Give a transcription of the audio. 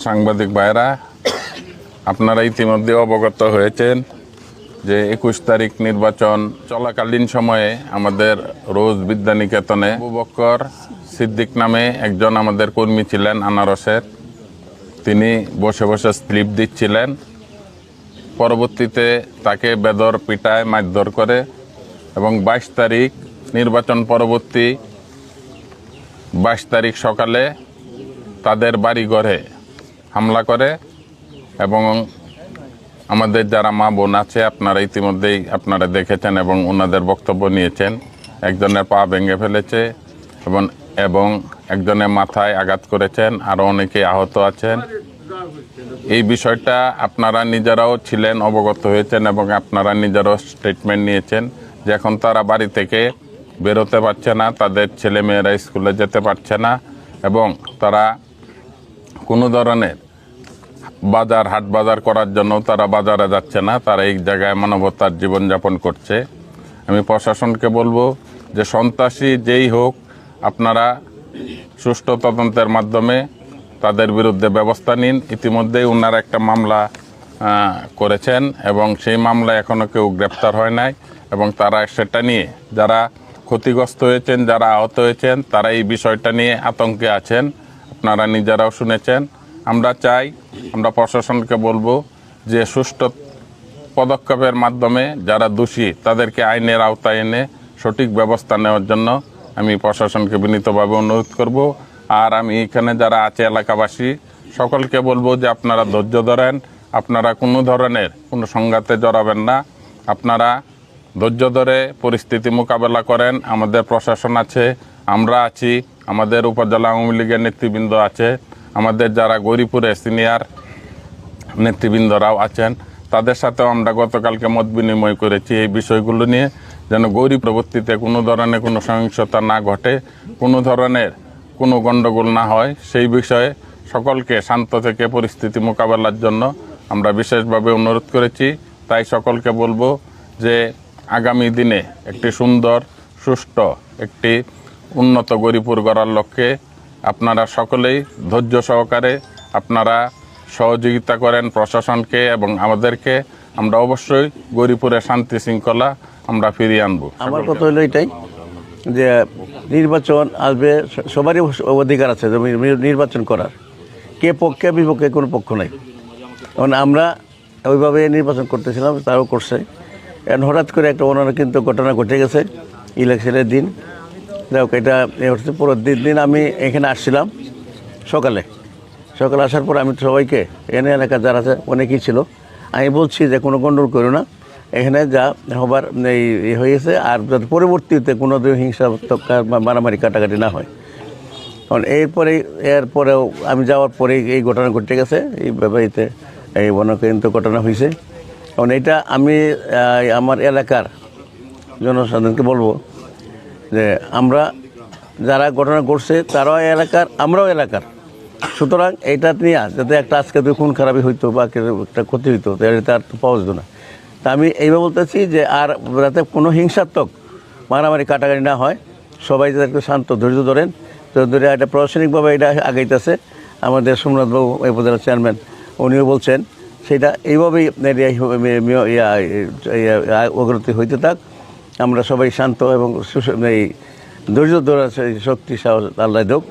সাংবাদিক ভাইরা, আপনারা ইতিমধ্যে অবগত হয়েছেন যে 21 তারিখ নির্বাচন চলাকালীন সময়ে আমাদের রোজ বিদ্যানিকেতনে আবু বকর সিদ্দিক নামে একজন আমাদের কর্মী ছিলেন আনারসের। তিনি বসে বসে স্লিপ দিচ্ছিলেন। পরবর্তীতে তাকে বেদর পিটায় মারধর করে এবং 22 তারিখ নির্বাচন পরবর্তী 22 তারিখ সকালে তাদের বাড়িঘরে হামলা করে এবং আমাদের যারা মা বোন আছে আপনারা ইতিমধ্যেই আপনারা দেখেছেন এবং ওনাদের বক্তব্য নিয়েছেন। একজনের পা ভেঙে ফেলেছে এবং একজনের মাথায় আঘাত করেছেন, আরও অনেকে আহত আছেন। এই বিষয়টা আপনারা নিজেরাও ছিলেন, অবগত হয়েছেন এবং আপনারা নিজেরাও স্টেটমেন্ট নিয়েছেন যে এখন তারা বাড়ি থেকে বেরোতে পারছে না, তাদের ছেলেমেয়েরা স্কুলে যেতে পারছে না এবং তারা কোনো ধরনের হাট বাজার করার জন্য তারা বাজারে যাচ্ছে না, তারা এই জায়গায় মানবতার জীবনযাপন করছে। আমি প্রশাসনকে বলবো যে সন্ত্রাসী যেই হোক, আপনারা সুষ্ঠু তদন্তের মাধ্যমে তাদের বিরুদ্ধে ব্যবস্থা নিন। ইতিমধ্যেই ওনারা একটা মামলা করেছেন এবং সেই মামলায় এখনও কেউ গ্রেপ্তার হয় নাই এবং তারা সেটা নিয়ে যারা ক্ষতিগ্রস্ত হয়েছেন, যারা আহত হয়েছেন, তারা এই বিষয়টা নিয়ে আতঙ্কে আছেন। আপনারা নিজেরাও শুনেছেন। আমরা প্রশাসনকে বলবো যে সুষ্ঠু পদক্ষেপের মাধ্যমে যারা দোষী তাদেরকে আইনের আওতায় এনে সঠিক ব্যবস্থা নেওয়ার জন্য আমি প্রশাসনকে বিনীতভাবে অনুরোধ করব। আর আমি এখানে যারা আছে এলাকাবাসী সকলকে বলবো যে আপনারা ধৈর্য ধরেন, আপনারা কোনো ধরনের কোনো সংঘাতে জড়াবেন না, আপনারা ধৈর্য ধরে পরিস্থিতি মোকাবেলা করেন। আমাদের প্রশাসন আছে, আমরা আছি, আমাদের উপজেলা আওয়ামী লীগের নেতৃবৃন্দ আছে, আমাদের যারা গৌরীপুরে সিনিয়র নেতৃবৃন্দরাও আছেন, তাদের সাথেও আমরা গতকালকে মত বিনিময় করেছি এই বিষয়গুলো নিয়ে, যেন গৌরী পরবর্তীতে কোনো ধরনের কোনো সহিংসতা না ঘটে, কোনো ধরনের কোনো গণ্ডগোল না হয়, সেই বিষয়ে সকলকে শান্ত থেকে পরিস্থিতি মোকাবেলার জন্য আমরা বিশেষভাবে অনুরোধ করেছি। তাই সকলকে বলবো যে আগামী দিনে একটি সুন্দর সুষ্ঠু একটি উন্নত গৌরীপুর গড়ার লক্ষ্যে আপনারা সকলেই ধৈর্য সহকারে আপনারা সহযোগিতা করেন প্রশাসনকে এবং আমাদেরকে। আমরা অবশ্যই গৌরীপুরে শান্তি শৃঙ্খলা আমরা ফিরিয়ে আনবো। আমার কথা হলো এটাই যে নির্বাচন আসবে, সবারই অধিকার আছে নির্বাচন করার, কে পক্ষে বিপক্ষে কোনো পক্ষ নাই। কারণ আমরা ওইভাবে নির্বাচন করতেছিলাম, তারাও করছে। এখন হঠাৎ করে একটা অনাকাঙ্ক্ষিত ঘটনা ঘটে গেছে ইলেকশনের দিন। যাই হোক, এটা হচ্ছে পরের দিন আমি এখানে আসছিলাম সকালে আসার পর আমি সবাইকে এখানে এলাকা যারা আছে অনেকেই ছিল, আমি বলছি যে কোনো গণ্ডগোল করো না, এখানে যা হবার এই হয়েছে, আর যাতে পরবর্তীতে কোনো হিংসাত্মক মারামারি কাটাকাটি না হয়। কারণ এরপরেও আমি যাওয়ার পরে এই ঘটনা ঘটে গেছে, এই ব্যাপারিতে এই অনাকাঙ্ক্ষিত ঘটনা হয়েছে। কারণ এটা আমি আমার এলাকার জনসাধারণকে বলবো যে আমরা যারা ঘটনা ঘটছে তারাও এলাকার, আমরাও এলাকার, সুতরাং এইটা নিয়ে যাতে একটা আজকে খুন খারাপই হইতো বা একটা ক্ষতি হইতো, এটা আর পাওয়া যেত না। তা আমি এইভাবে বলতেছি যে আর যাতে কোনো হিংসাত্মক মারামারি কাটাকাটি না হয়, সবাই যাতে একটু শান্ত ধৈর্য ধরেন। তো ধরে এটা প্রশাসনিকভাবে এটা আগাইতেছে। আমাদের সোমনাথবাবু উপজেলা চেয়ারম্যান উনিও বলছেন সেটা এইভাবেই অগ্রগতি হইতে থাক। আমরা সবাই শান্ত এবং এই ধৈর্য ধরার শক্তি সাহস আল্লাহ দেব।